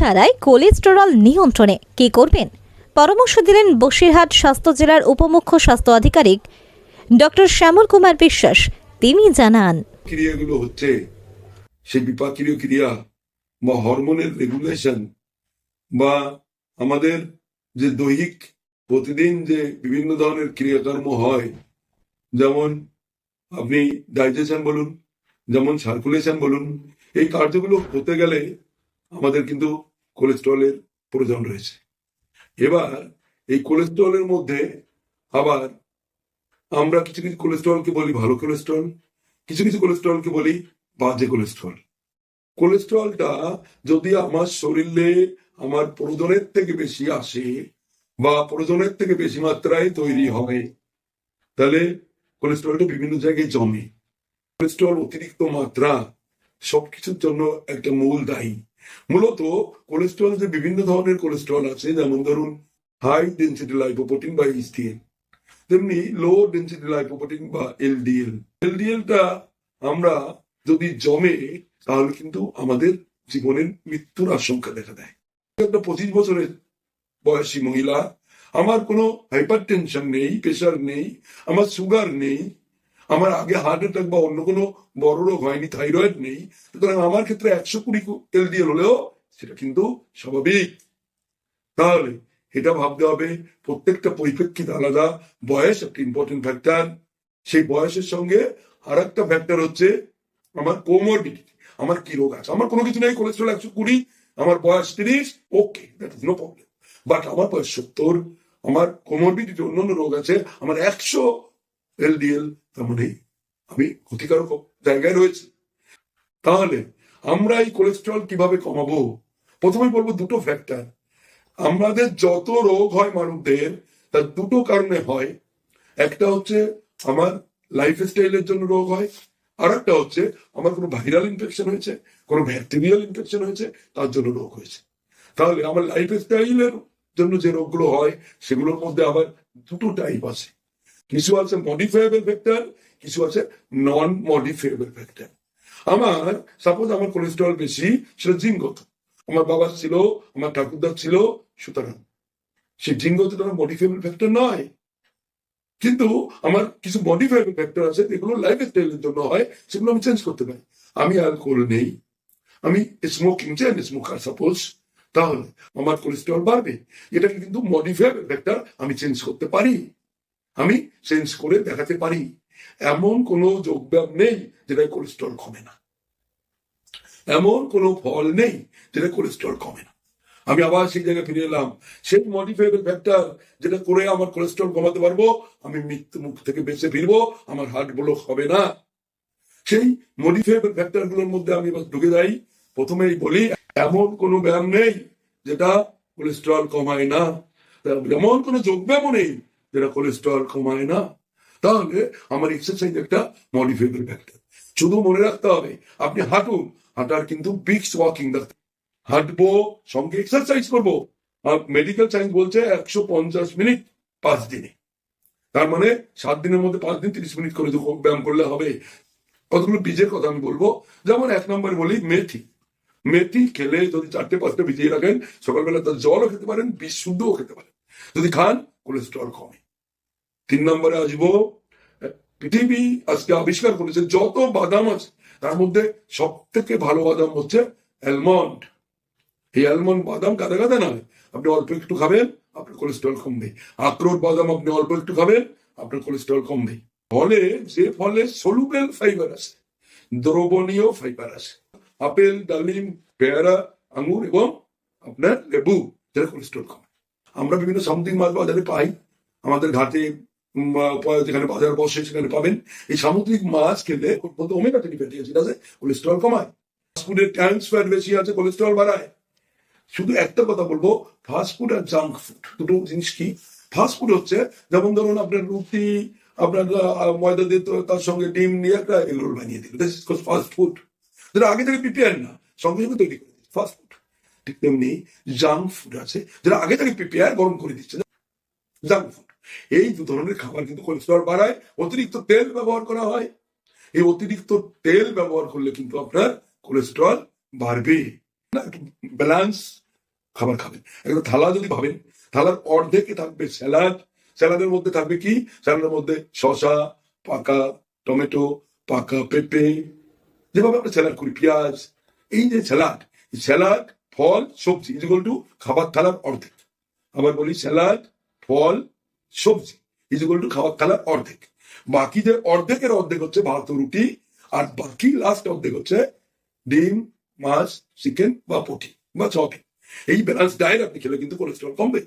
ছাড়াই কোলেস্টেরল নিয়ন্ত্রণে কী করবেন পরামর্শ দিলেন বসিরহাট স্বাস্থ্য জেলার উপমুখ্য স্বাস্থ্য আধিকারিক ডক্টর শ্যামল কুমার বিশ্বাস। তিনি জানান, ক্রিয়াগুলো হচ্ছে সেই বিপাকীয় ক্রিয়া বা হরমোনের রেগুলেশন বা আমাদের যে দৈহিক প্রতিদিন যে বিভিন্ন ধরনের ক্রিয়াকর্ম হয়, যেমন আপনি ডাইজেশন বলুন, যেমন সার্কুলেশন বলুন, এই কার্যগুলো হতে গেলে আমাদের কিন্তু কোলেস্টেরলের প্রয়োজন রয়েছে। এবার এই কোলেস্টেরলের মধ্যে আবার আমরা কিছু কিছু কোলেস্টেরলকে বলি ভালো কোলেস্টেরল, কিছু কিছু কোলেস্টেরলকে বলি বাজে কোলেস্টেরল। কোলেস্টেরলটা যদি আমার শরীরে আমার প্রয়োজনের থেকে বেশি আসে বা প্রয়োজনের থেকে বেশি মাত্রায় তৈরি হয়, তাহলে কোলেস্টেরলটা বিভিন্ন জায়গায় জমে। কোলেস্টেরল অতিরিক্ত মাত্রা সবকিছুর জন্য একটা মূল দায়ী। মূলত কোলেস্টেরল যে বিভিন্ন ধরনের কোলেস্টেরল আছে, যেমন ধরুন হাই ডেন্সিটি লাইপোপ্রোটিন বা এইচডিএল, তেমনি লো ডেন্সিটি লাইপোপ্রোটিন বা এলডিএল। এলডিএলটা আমরা যদি জমে তাহলে কিন্তু আমাদের জীবনের মৃত্যুর আশঙ্কা দেখা দেয়। একটা 25 বছরের বয়সী মহিলা, আমার কোনো হাইপার টেনশন নেই, প্রেশার নেই, আমার সুগার নেই, আমার আগে হার্ট অ্যাটাক বা অন্য কোনো বড় রোগ হয়নি, থাইরয়েড নেই, সুতরাং আমার ক্ষেত্রে 120 এলডিএল হলেও সেটা কিন্তু স্বাভাবিক। তাহলে এটা ভাবতে হবে প্রত্যেকটা পরিপ্রেক্ষিত আলাদা। বয়স একটা ইম্পর্টেন্ট ফ্যাক্টর, সেই বয়সের সঙ্গে আর একটা ফ্যাক্টর হচ্ছে আমার কোমরবিডিটি, আমার কি রোগ আছে। আমার কোনো কিছু নেই, কোলেস্ট্রল 120, আমার বয়স 30, okay, that is no problem. But আমার বয়স 70, আমার কোমরবিডিটি অন্যান্য রোগ আছে, আমার 100 এলডিএল, তার মানে আমি ক্ষতিকারক জায়গায় রয়েছে। তাহলে আমরা এই কোলেস্ট্রল কিভাবে কমাবো? প্রথমে বলবো দুটো ফ্যাক্টর। আমাদের যত রোগ হয় মানুষদের, তার দুটো কারণে হয়। একটা হচ্ছে আমার লাইফস্টাইলের জন্য রোগ হয়, আর একটা হচ্ছে আমার কোনো ভাইরাল ইনফেকশন হয়েছে, কোনো ব্যাকটেরিয়াল ইনফেকশন হয়েছে, তার জন্য রোগ হয়েছে। তাহলে আমার লাইফস্টাইলের জন্য যে রোগগুলো হয় সেগুলোর মধ্যে আবার দুটো টাইপ আছে। কিছু আছে মডিফাইয়েবল ফ্যাক্টর, কিছু আছে নন মডিফাইয়েবল ফ্যাক্টর। আমার সাপোজ আমার কোলেস্টেরল বেশি, সেটা জিনগত, আমার বাবার ছিল, আমার ঠাকুরদার ছিল, সুতরাং সেই জিনগত মডিফাইয়েবল ফ্যাক্টর নয়। কিন্তু আমার কিছু মডিফাইয়েবল ফ্যাক্টর আছে যেগুলো লাইফ স্টাইলের জন্য হয়, সেগুলো আমি চেঞ্জ করতে পারি। আমি অ্যালকোহল নেই, আমি স্মোকিং চেন স্মোকার সাপোজ, তাহলে আমার কোলেস্টেরল বাড়বে। এটাকে কিন্তু মডিফাইয়েবল ফ্যাক্টর আমি চেঞ্জ করতে পারি, আমি চেঞ্জ করে দেখাতে পারি। এমন কোনো যোগব্যায়াম নেই যেটা কোলেস্টেরল কমে না, এমন কোনো ফল নেই যেটা কোলেস্টেরল কমে না। আমি আবার সেই জায়গায় ফিরে এলাম, সেই মডিফাইয়েবল ফ্যাক্টর যেটা করে আমার কোলেস্টেরল কমাতে পারবো, আমি মৃত্যু মুখ থেকে বেঁচে ফিরবো, আমার হার্ট ব্লক হবে না। সেই মডিফাইয়েবল ফ্যাক্টর গুলোর মধ্যে আমি এবার ঢুকে যাই। প্রথমেই বলি, এমন কোনো ব্যায়াম নেই যেটা কোলেস্টেরল কমায় না, এমন কোনো যোগব্যায়ামও নেই যেটা কোলেস্টেরল কমায় না। তাহলে আমার এক্সারসাইজ একটা মডিফাইয়েবল ফ্যাক্টর। শুধু মনে রাখতে হবে, আপনি হাঁটুন, হাঁটার কিন্তু বিক্স ওয়াকিং, হাঁটবো সঙ্গে এক্সারসাইজ করবো। মেডিকেল সায়েন্স বলছে 150 মিনিট 5 দিনে, তার মানে 7 দিনের মধ্যে 5 দিন 30 মিনিট করে ব্যায়াম করলে হবে। কতগুলো বীজের কথা আমি বলবো। যেমন 1 নম্বর বলি মেথি। মেথি খেলে যদি 4-5টা ভিজিয়ে রাখেন, সকালবেলা তার জলও খেতে পারেন, বীজ শুদ্ধও খেতে পারেন, যদি খান কোলেস্টেরল কমে। 3 নম্বরে আসবো, পৃথিবী আজকে আবিষ্কার করেছে যত বাদাম আছে তার মধ্যে সব থেকে ভালো বাদাম হচ্ছে অ্যালমন্ড। এই অ্যালমন্ড বাদাম গাদা গাদা নয়, আপনি অল্প একটু খাবেন, আপনার কোলেস্টেরল কমবে। আখরোট বাদাম আপনি অল্প একটু খাবেন, আপনার কোলেস্টেরল কমবে। ফলে যে ফলে সলুবেল ফাইবার আছে, দ্রবণীয় ফাইবার আছে, আপেল, ডালিম, পেয়ারা, আঙুর এবং আপনার লেবু, যেটা কোলেস্টেরল কমে। আমরা বিভিন্ন সামুদ্রিক মাছ বাজারে পাই, আমাদের ঘাটে যেখানে বাজার বসে সেখানে পাবেন। এই সামুদ্রিক মাছ খেলে ওর মধ্যে ওমেগা 3 ফ্যাটি অ্যাসিড আছে, কোলেস্টেরল কমায়। ফাস্টফুডে ট্রান্স ফ্যাট বেশি আছে, কোলেস্টেরল বাড়ায়। শুধু একটা কথা বলবো, ফাস্টফুড আর জাঙ্ক ফুড দুটো জিনিস কি। ফাস্টফুড হচ্ছে যেমন ধরুন আপনার রুটি, আপনার ময়দা দিয়ে তার সঙ্গে ডিম নিয়ে একটা এগ রোল বানিয়ে দিল, ফাস্ট ফুড, যেটা আগে থেকে প্রিপেয়ার না, সঙ্গে সঙ্গে তৈরি করে দিচ্ছে, ফাস্ট ফুড। ঠিক তেমনি জাঙ্ক ফুড আছে, যেটা আগে থেকে প্রিপেয়ার গরম করে দিচ্ছে, জাঙ্ক ফুড। এই দু ধরনের খাবার কিন্তু কোলেস্টেরল বাড়ায়। অতিরিক্ত তেল ব্যবহার করা হয়, এই অতিরিক্ত তেল ব্যবহার করলে কিন্তু আপনার কোলেস্টেরল বাড়বে। ব্যালেন্স খাবার খাবেন। একটা থালা যদি ভাবেন, থালার অর্ধেকে থাকবে স্যালাড, স্যালাডের মধ্যে থাকবে কি, স্যালাডের মধ্যে শসা, পাকা টমেটো, পাকা পেঁপে, যেভাবে আমরা স্যালাড করি, পেঁয়াজ, এই যে স্যালাড, স্যালাড ফল সবজি ইজ ইকুয়াল টু খাবার থালার অর্ধেক। আবার বলি, স্যালাড ফল সবজি ইজ ইকুয়াল টু খাবার থালার অর্ধেক। বাকি যে অর্ধেকের অর্ধেক হচ্ছে ভাত ও রুটি, আর বাকি লাস্ট অর্ধেক হচ্ছে ডিম, মাছ, চিকেন বা পুঁটি বা সয়াবিন। এই ব্যালেন্স ডায়েট আপনি খেলে কিন্তু কোলেস্ট্রল কমবে।